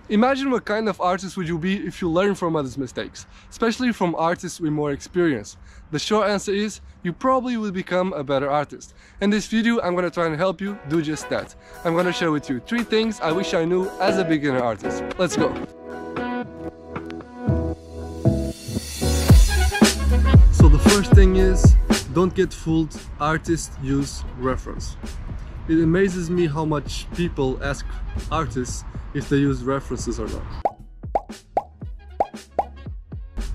Imagine what kind of artist would you be if you learn from others' mistakes, especially from artists with more experience. The short answer is, you probably will become a better artist. In this video, I'm gonna try and help you do just that. I'm gonna share with you 3 things I wish I knew as a beginner artist. Let's go! So the first thing is, don't get fooled, artists use reference. It amazes me how much people ask artists if they use references or not,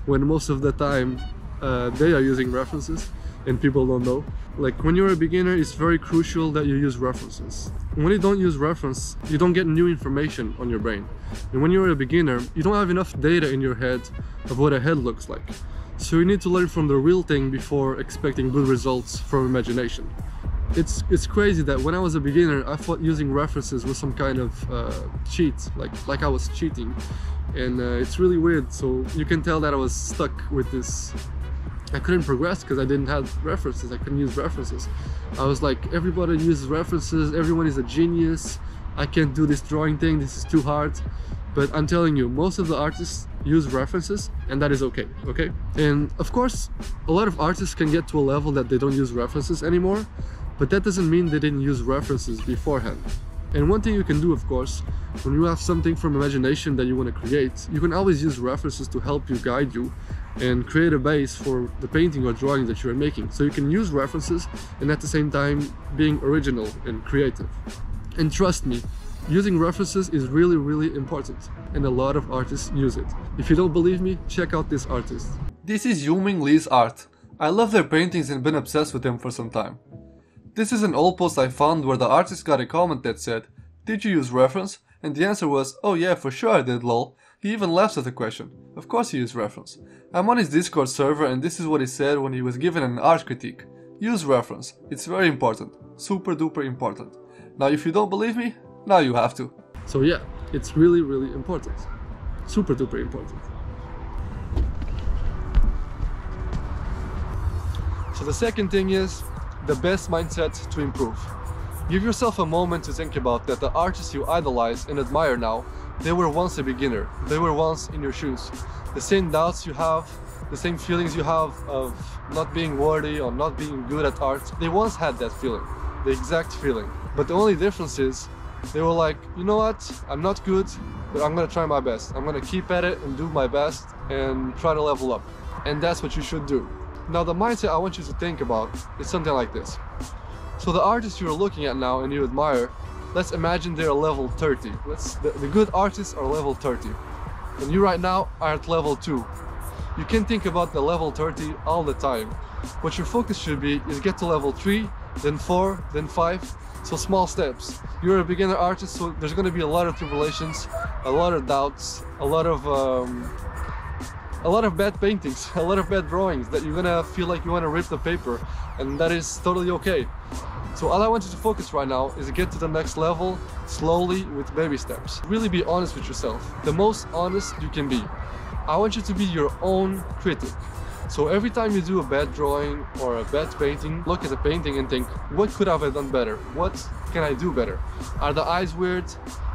when most of the time they are using references and people don't know. Like when you're a beginner, it's very crucial that you use references. When you don't use reference, you don't get new information on your brain. And when you're a beginner, you don't have enough data in your head of what a head looks like. So you need to learn from the real thing before expecting good results from imagination. It's crazy that when I was a beginner, I thought using references was some kind of cheat, like I was cheating, and it's really weird. So you can tell that I was stuck with this. I couldn't progress because I didn't have references. I couldn't use references. I was like, everybody uses references, everyone is a genius, I can't do this drawing thing, this is too hard. But I'm telling you, most of the artists use references, and that is okay, okay? And of course, a lot of artists can get to a level that they don't use references anymore, but that doesn't mean they didn't use references beforehand. And one thing you can do, of course, when you have something from imagination that you want to create, you can always use references to help you, guide you, and create a base for the painting or drawing that you're making. So you can use references and at the same time being original and creative. And trust me, using references is really, really important, and a lot of artists use it. If you don't believe me, check out this artist. This is Yuming Lee's art. I love their paintings and been obsessed with them for some time. This is an old post I found where the artist got a comment that said, "Did you use reference?" And the answer was, "Oh yeah, for sure I did, lol." He even laughs at the question. Of course he used reference. I'm on his Discord server and this is what he said when he was given an art critique. Use reference. It's very important. Super duper important. Now if you don't believe me, now you have to. So yeah, it's really, really important. Super duper important. So the second thing is, the best mindset to improve. Give yourself a moment to think about that the artists you idolize and admire now, they were once a beginner. They were once in your shoes. The same doubts you have, the same feelings you have of not being worthy or not being good at art, they once had that feeling, the exact feeling. But the only difference is, they were like, you know what, I'm not good, but I'm gonna try my best. I'm gonna keep at it and do my best and try to level up. And that's what you should do. Now the mindset I want you to think about is something like this. So the artists you're looking at now and you admire, let's imagine they're level 30. The good artists are level 30. And you right now are at level 2. You can think about the level 30 all the time. What your focus should be is get to level 3, then 4, then 5. So small steps. You're a beginner artist, so there's going to be a lot of tribulations, a lot of doubts, a lot of bad paintings, a lot of bad drawings that you're gonna feel like you want to rip the paper, and that is totally okay. So all I want you to focus right now is get to the next level slowly with baby steps. Really be honest with yourself, the most honest you can be. I want you to be your own critic. So every time you do a bad drawing or a bad painting, look at the painting and think, what could I have done better? What can I do better? Are the eyes weird?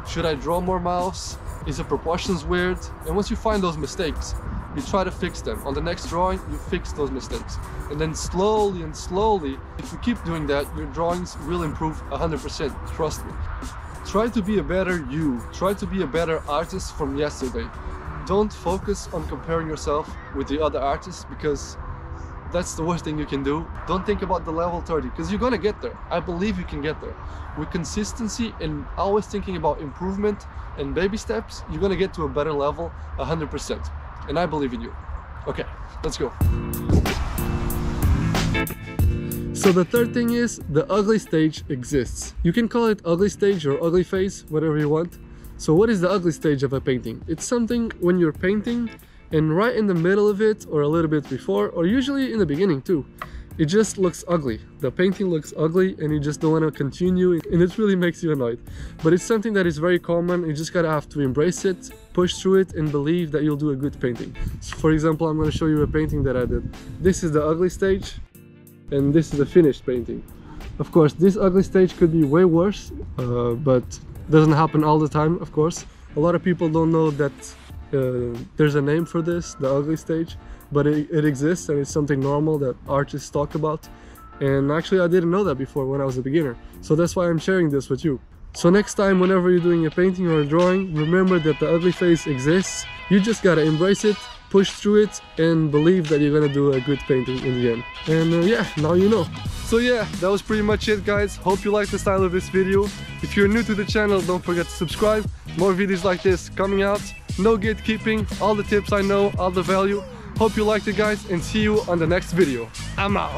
Should I draw more mouths? Is the proportions weird? And once you find those mistakes, you try to fix them. On the next drawing, you fix those mistakes. And then slowly and slowly, if you keep doing that, your drawings will improve 100%, trust me. Try to be a better you. Try to be a better artist from yesterday. Don't focus on comparing yourself with the other artists, because that's the worst thing you can do. Don't think about the level 30, because you're gonna get there. I believe you can get there. With consistency and always thinking about improvement and baby steps, you're gonna get to a better level 100%. And I believe in you. Okay, let's go. So the third thing is, the ugly stage exists. You can call it ugly stage or ugly phase, whatever you want. So what is the ugly stage of a painting? It's something when you're painting and right in the middle of it, or a little bit before, or usually in the beginning too, it just looks ugly. The painting looks ugly and you just don't want to continue, and it really makes you annoyed. But it's something that is very common. You just gotta have to embrace it, push through it, and believe that you'll do a good painting. So for example, I'm going to show you a painting that I did. This is the ugly stage and this is the finished painting. Of course, this ugly stage could be way worse, but doesn't happen all the time, of course. A lot of people don't know that there's a name for this, the ugly stage, but it exists and it's something normal that artists talk about. And actually I didn't know that before when I was a beginner. So that's why I'm sharing this with you. So next time, whenever you're doing a painting or a drawing, remember that the ugly phase exists. You just gotta embrace it, push through it, and believe that you're gonna do a good painting in the end. And yeah, now you know. So yeah, that was pretty much it, guys. Hope you liked the style of this video. If you're new to the channel, don't forget to subscribe. More videos like this coming out. No gatekeeping, all the tips I know, all the value. Hope you liked it, guys, and see you on the next video. I'm out.